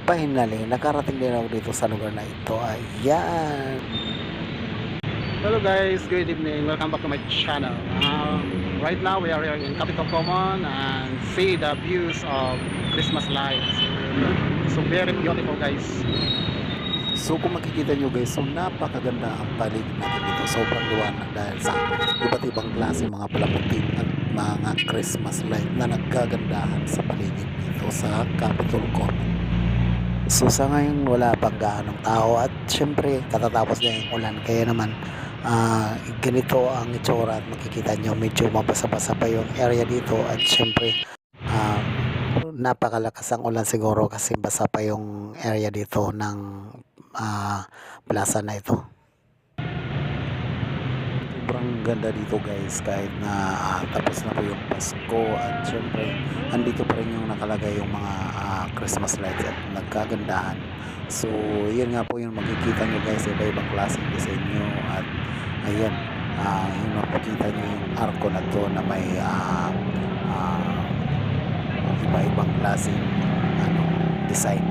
finally, nakarating din ako dito sa lugar na ito. Ayan. Hello guys, good evening. Welcome back to my channel. Right now we are here in Capitol Common and see the views of Christmas lights. So very beautiful guys. So kung makikita nyo guys, so napakaganda ang paligid natin dito. Sobrang liwanag dahil sa iba't ibang klase mga palamutin at mga Christmas light na nagkagandahan sa paligid dito sa Capitol Common. So sa ngayon wala pang gaanong tao at syempre katatapos na yung ulan kaya naman ganito ang itsura at makikita nyo medyo mabasa-basa pa yung area dito at syempre ah, napakalakas ang ulan siguro kasi basa pa yung area dito ng plaza na ito. Sobrang ganda dito guys kahit na tapos na po yung Pasko at syempre andito pa rin yung nakalagay yung mga Christmas lights at nagkagandahan. So yun nga po yung makikita nyo guys, iba-ibang klaseng disenyo at ayan, yung makikita nyo yung arko na to na may iba-ibang klaseng design.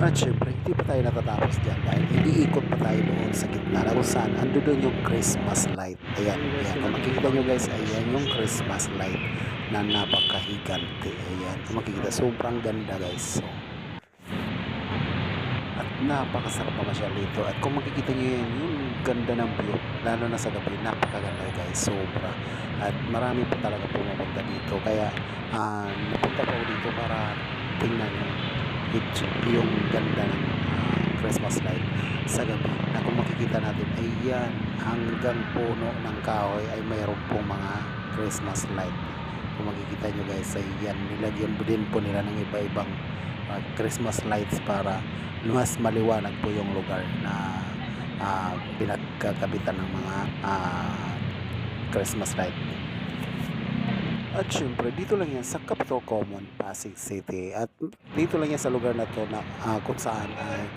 At syempre, hindi pa tayo natatapos dyan dahil iniikot pa tayo doon sa gitna na kung saan ando doon yung Christmas light. Ayan, ayan. Kung makikita nyo guys, ayan yung Christmas light na napakahigante. Ayan, kung makikita, sobrang ganda guys. So, at napakasarap pa masyal dito. At kung makikita nyo yan, yung ganda ng view, lalo na sa gabi, napakaganda guys, sobra. At marami pa talaga pumupunta dito. Kaya, napunta pa ako dito para tingnan yung ganda ng Christmas light sa gabi na kung makikita natin ayan hanggang puno ng kahoy ay mayroon pong mga Christmas light. Kung makikita nyo guys ayan nilagyan din po nila ng iba-ibang Christmas lights para mas maliwanag po yung lugar na pinagkakabitan ng mga Christmas light. At syempre, dito lang yan sa Capitol Common, Pasig City. At dito lang yan sa lugar na to na kung saan ay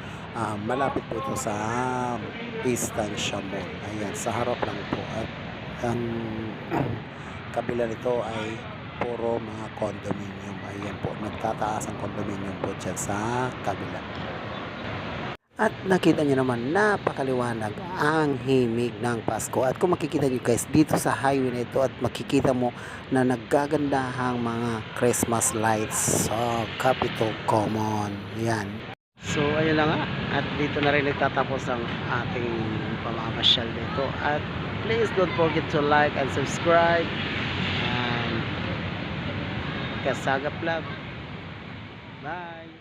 malapit po ito sa Estancia Mall. Ayan, sa harap lang po. At ang kabila nito ay puro mga condominium. Ayan po, nagtataas ang condominium po dyan sa kabila. At nakita nyo naman napakaliwanag ang himig ng Pasko. At kung makikita nyo guys dito sa highway na ito at makikita mo na naggagandahang mga Christmas lights sa Capitol Common. Yan. So ayun lang nga. At dito na rin nagtatapos ang ating pamamasyal dito. At please don't forget to like and subscribe. And Kasagap Love. Bye.